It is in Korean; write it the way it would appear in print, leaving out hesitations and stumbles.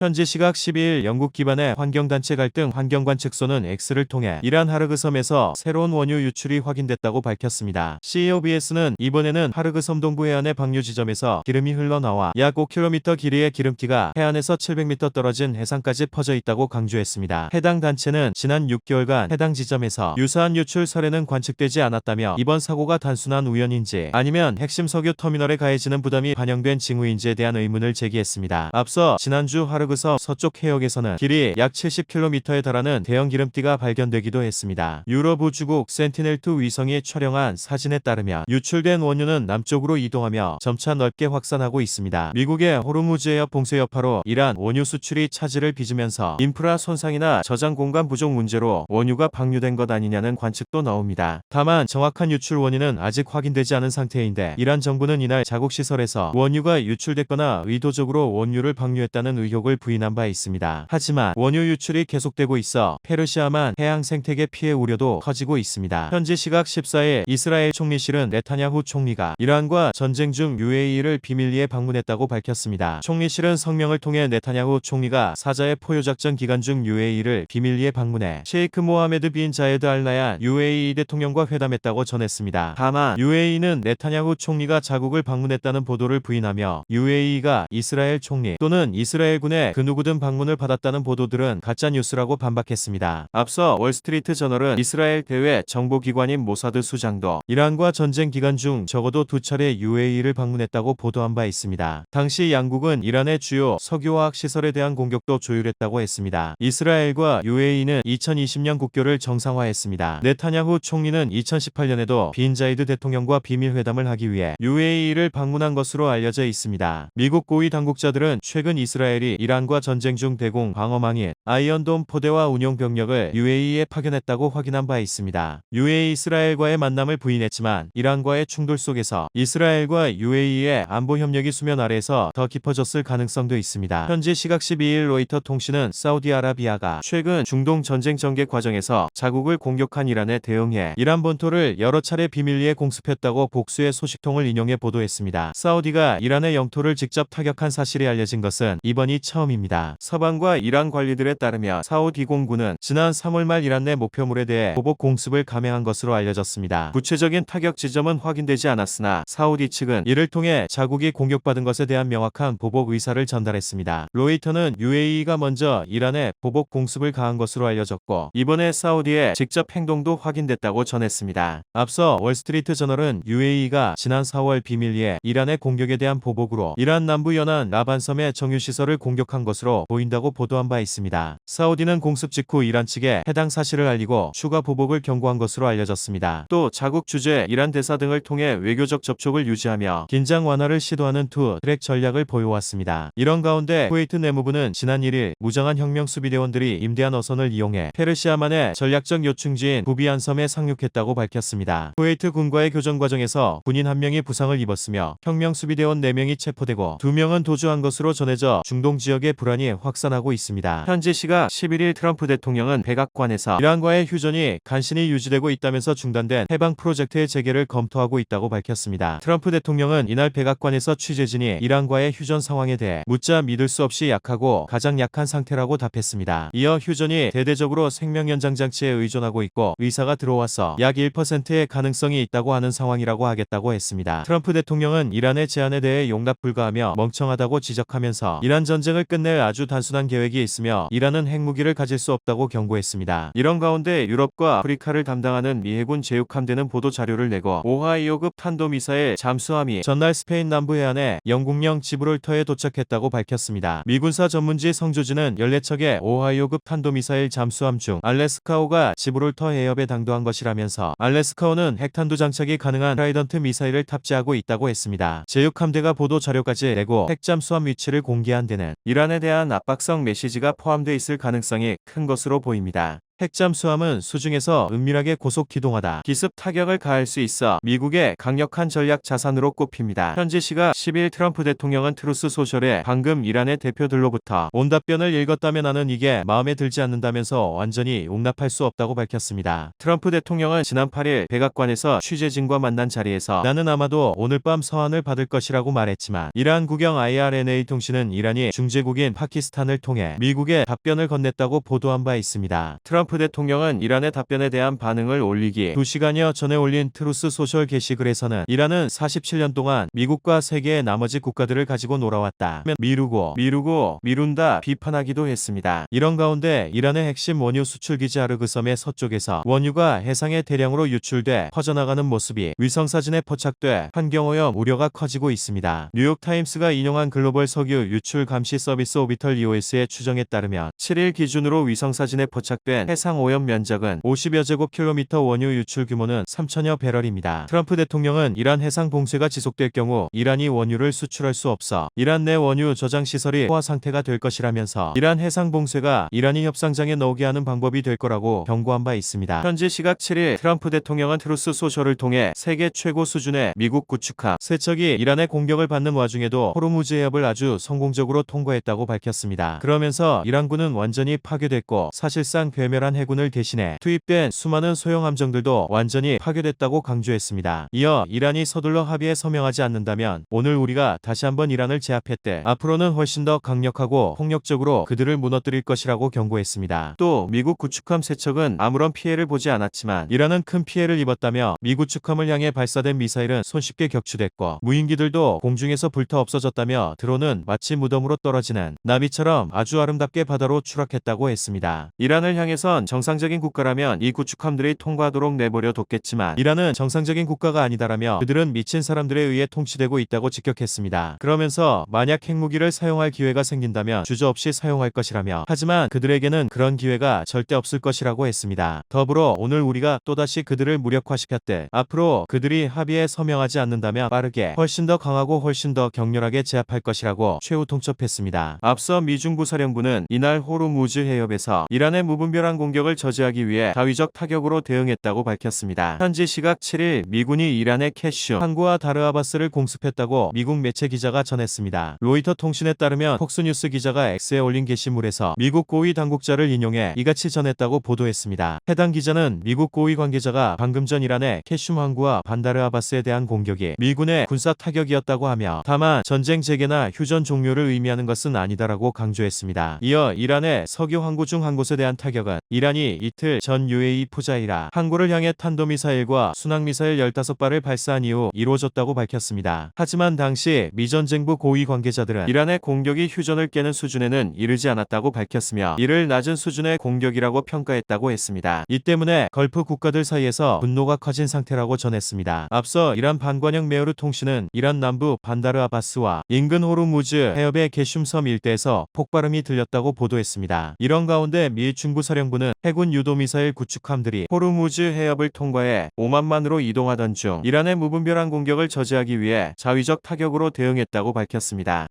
현지 시각 12일 영국 기반의 환경단체 갈등 환경관측소는 X를 통해 이란 하르그 섬에서 새로운 원유 유출이 확인됐다고 밝혔습니다. CEOBS는 이번에는 하르그 섬 동부 해안의 방류 지점에서 기름이 흘러나와 약 5km 길이의 기름기가 해안에서 700m 떨어진 해상까지 퍼져 있다고 강조했습니다. 해당 단체는 지난 6개월간 해당 지점에서 유사한 유출 사례는 관측되지 않았다며 이번 사고가 단순한 우연인지 아니면 핵심 석유 터미널에 가해지는 부담이 반영된 징후인지에 대한 의문을 제기했습니다. 앞서 지난주 하르그 섬 서쪽 해역에서는 길이 약 70km에 달하는 대형 기름띠가 발견되기도 했습니다. 유럽 우주국 센티넬2 위성이 촬영한 사진에 따르면 유출된 원유는 남쪽으로 이동하며 점차 넓게 확산하고 있습니다. 미국의 호르무즈 해협 봉쇄 여파로 이란 원유 수출이 차질을 빚으면서 인프라 손상이나 저장 공간 부족 문제로 원유가 방류된 것 아니냐는 관측도 나옵니다. 다만 정확한 유출 원인은 아직 확인되지 않은 상태인데 이란 정부는 이날 자국 시설에서 원유가 유출됐거나 의도적으로 원유를 방류했다는 의혹을 부인한 바 있습니다. 하지만 원유 유출이 계속되고 있어 페르시아만 해양 생태계 피해 우려도 커지고 있습니다. 현지 시각 14일 이스라엘 총리실은 네타냐후 총리가 이란과 전쟁 중 UAE를 비밀리에 방문했다고 밝혔습니다. 총리실은 성명을 통해 네타냐후 총리가 사자의 포효작전 기간 중 UAE를 비밀리에 방문해 셰이크 모하메드 빈 자예드 알 나얀 UAE 대통령과 회담했다고 전했습니다. 다만 UAE는 네타냐후 총리가 자국을 방문했다는 보도를 부인하며 UAE가 이스라엘 총리 또는 이스라엘군의 그 누구든 방문을 받았다는 보도들은 가짜뉴스라고 반박했습니다. 앞서 월스트리트 저널은 이스라엘 대외 정보기관인 모사드 수장도 이란과 전쟁 기간 중 적어도 2차례 UAE를 방문했다고 보도한 바 있습니다. 당시 양국은 이란의 주요 석유화학 시설에 대한 공격도 조율했다고 했습니다. 이스라엘과 UAE는 2020년 국교를 정상화했습니다. 네타냐후 총리는 2018년에도 빈 자이드 대통령과 비밀회담을 하기 위해 UAE를 방문한 것으로 알려져 있습니다. 미국 고위 당국자들은 최근 이스라엘이 이란과 전쟁 중 대공 방어망인 아이언돔 포대와 운용 병력을 UAE에 파견했다고 확인한 바 있습니다. UAE 이스라엘과의 만남을 부인했지만 이란과의 충돌 속에서 이스라엘과 UAE의 안보 협력이 수면 아래에서 더 깊어졌을 가능성도 있습니다. 현지 시각 12일 로이터 통신은 사우디아라비아가 최근 중동 전쟁 전개 과정에서 자국을 공격한 이란에 대응해 이란 본토를 여러 차례 비밀리에 공습했다고 복수의 소식통을 인용해 보도했습니다. 사우디가 이란의 영토를 직접 타격한 사실이 알려진 것은 이번이 처음입니다. 서방과 이란 관리들에 따르면 사우디 공군은 지난 3월 말 이란 내 목표물에 대해 보복 공습을 감행한 것으로 알려졌습니다. 구체적인 타격 지점은 확인되지 않았으나 사우디 측은 이를 통해 자국이 공격받은 것에 대한 명확한 보복 의사를 전달했습니다. 로이터는 UAE가 먼저 이란에 보복 공습을 가한 것으로 알려졌고 이번에 사우디의 직접 행동도 확인됐다고 전했습니다. 앞서 월스트리트 저널은 UAE가 지난 4월 비밀리에 이란의 공격에 대한 보복으로 이란 남부 연안 라반섬의 정유시설을 공격한 것으로 보인다고 보도한 바 있습니다. 사우디는 공습 직후 이란 측에 해당 사실을 알리고 추가 보복을 경고한 것으로 알려졌습니다. 또 자국 주재 이란 대사 등을 통해 외교적 접촉을 유지하며 긴장 완화를 시도하는 투 트랙 전략을 보여왔습니다. 이런 가운데 쿠웨이트 내무부는 지난 1일 무장한 혁명 수비대원들이 임대한 어선을 이용해 페르시아만의 전략적 요충지인 구비안 섬에 상륙했다고 밝혔습니다. 쿠웨이트 군과의 교전 과정에서 군인 1명이 부상을 입었으며 혁명 수비대원 4명이 체포되고 2명은 도주한 것으로 전해져 중동 지역의 불안이 확산하고 있습니다. 현지 시각 11일 트럼프 대통령은 백악관에서 이란과의 휴전이 간신히 유지되고 있다면서 중단된 해방 프로젝트의 재개를 검토하고 있다고 밝혔습니다. 트럼프 대통령은 이날 백악관에서 취재진이 이란과의 휴전 상황에 대해 묻자 믿을 수 없이 약하고 가장 약한 상태라고 답했습니다. 이어 휴전이 대대적으로 생명연장 장치에 의존하고 있고 의사가 들어와서 약 1%의 가능성이 있다고 하는 상황이라고 하겠다고 했습니다. 트럼프 대통령은 이란의 제안에 대해 용납 불가하며 멍청하다고 지적하면서 이란 전쟁을 끝낼 아주 단순한 계획이 있으며 이란은 핵무기를 가질 수 없다고 경고했습니다. 이런 가운데 유럽과 아프리카를 담당하는 미 해군 제육함대는 보도 자료를 내고 오하이오급 탄도미사일 잠수함이 전날 스페인 남부 해안에 영국령 지브롤터에 도착했다고 밝혔습니다. 미군사 전문지 성조지는 14척의 오하이오급 탄도미사일 잠수함 중 알래스카호가 지브롤터 해협에 당도한 것이라면서 알래스카호는 핵탄두 장착이 가능한 트라이던트 미사일을 탑재하고 있다고 했습니다. 제육함대가 보도 자료까지 내고 핵잠수함 위치를 공개한 데는 이란에 대한 압박성 메시지가 포함돼 있을 가능성이 큰 것으로 보입니다. 핵잠수함은 수중에서 은밀하게 고속 기동하다 기습 타격을 가할 수 있어 미국의 강력한 전략 자산으로 꼽힙니다. 현지 시각 10일 트럼프 대통령은 트루스 소셜에 방금 이란의 대표들로부터 온 답변을 읽었다며 나는 이게 마음에 들지 않는다면서 완전히 용납할 수 없다고 밝혔습니다. 트럼프 대통령은 지난 8일 백악관에서 취재진과 만난 자리에서 나는 아마도 오늘 밤 서한을 받을 것이라고 말했지만 이란 국영 IRNA 통신은 이란이 중재국인 파키스탄을 통해 미국에 답변을 건넸다고 보도한 바 있습니다. 트럼프 대통령은 이란의 답변에 대한 반응을 올리기 2시간여 전에 올린 트루스 소셜 게시글에서는 이란은 47년 동안 미국과 세계의 나머지 국가들을 가지고 놀아왔다. 미룬다 비판하기도 했습니다. 이런 가운데 이란의 핵심 원유 수출기지 아르그섬의 서쪽에서 원유가 해상에 대량으로 유출돼 퍼져나가는 모습이 위성사진에 포착돼 환경오염 우려가 커지고 있습니다. 뉴욕타임스가 인용한 글로벌 석유 유출 감시 서비스 오비털 EOS의 추정에 따르면 7일 기준으로 위성사진에 포착된 해상 오염 면적은 50여 제곱킬로미터, 원유 유출 규모는 3천여 배럴입니다. 트럼프 대통령은 이란 해상 봉쇄가 지속될 경우 이란이 원유를 수출할 수 없어 이란 내 원유 저장 시설이 포화 상태가 될 것이라면서 이란 해상 봉쇄가 이란이 협상장에 나오게 하는 방법이 될 거라고 경고한 바 있습니다. 현지 시각 7일 트럼프 대통령은 트루스 소셜을 통해 세계 최고 수준의 미국 구축함 3척이 이란의 공격을 받는 와중에도 호르무즈 해협을 아주 성공적으로 통과했다고 밝혔습니다. 그러면서 이란군은 완전히 파괴됐고 사실상 괴멸한 해군을 대신해 투입된 수많은 소형 함정들도 완전히 파괴됐다고 강조했습니다. 이어 이란이 서둘러 합의에 서명하지 않는다면 오늘 우리가 다시 한번 이란을 제압했대 앞으로는 훨씬 더 강력하고 폭력적으로 그들을 무너뜨릴 것이라고 경고했습니다. 또 미국 구축함 3척은 아무런 피해를 보지 않았지만 이란은 큰 피해를 입었다며 미 구축함을 향해 발사된 미사일은 손쉽게 격추됐고 무인기들도 공중에서 불타 없어졌다며 드론은 마치 무덤으로 떨어지는 나비처럼 아주 아름답게 바다로 추락했다고 했습니다. 이란을 향해선 정상적인 국가라면 이 구축함들이 통과하도록 내버려 뒀겠지만 이란은 정상적인 국가가 아니다라며 그들은 미친 사람들에 의해 통치되고 있다고 직격했습니다. 그러면서 만약 핵무기를 사용할 기회가 생긴다면 주저없이 사용할 것이라며 하지만 그들에게는 그런 기회가 절대 없을 것이라고 했습니다. 더불어 오늘 우리가 또다시 그들을 무력화시켰대 앞으로 그들이 합의에 서명하지 않는다면 빠르게 훨씬 더 강하고 훨씬 더 격렬하게 제압할 것이라고 최후 통첩했습니다. 앞서 미중부사령부는 이날 호르무즈 해협에서 이란의 무분별한 공격을 저지하기 위해 자위적 타격으로 대응했다고 밝혔습니다. 현지 시각 7일 미군이 이란의 캐슘 항구와 다르 아바스를 공습했다고 미국 매체 기자가 전했습니다. 로이터 통신에 따르면 폭스뉴스 기자가 X에 올린 게시물에서 미국 고위 당국자를 인용해 이같이 전했다고 보도했습니다. 해당 기자는 미국 고위 관계자가 방금 전 이란의 캐슘 항구와 반다르 아바스에 대한 공격이 미군의 군사 타격이었다고 하며 다만 전쟁 재개나 휴전 종료를 의미하는 것은 아니다라고 강조했습니다. 이어 이란의 석유 항구 중 한 곳에 대한 타격은 이란이 이틀 전 UAE 푸자이라 항구를 향해 탄도미사일과 순항미사일 15발을 발사한 이후 이루어졌다고 밝혔습니다. 하지만 당시 미 전쟁부 고위 관계자들은 이란의 공격이 휴전을 깨는 수준에는 이르지 않았다고 밝혔으며 이를 낮은 수준의 공격이라고 평가했다고 했습니다. 이 때문에 걸프 국가들 사이에서 분노가 커진 상태라고 전했습니다. 앞서 이란 반관영 메어르 통신은 이란 남부 반다르 아바스와 인근 호르무즈 해협의 게슘섬 일대에서 폭발음이 들렸다고 보도했습니다. 이런 가운데 미 중부사령부는 해군 유도미사일 구축함들이 호르무즈 해협을 통과해 오만만으로 이동하던 중 이란의 무분별한 공격을 저지하기 위해 자위적 타격으로 대응했다고 밝혔습니다.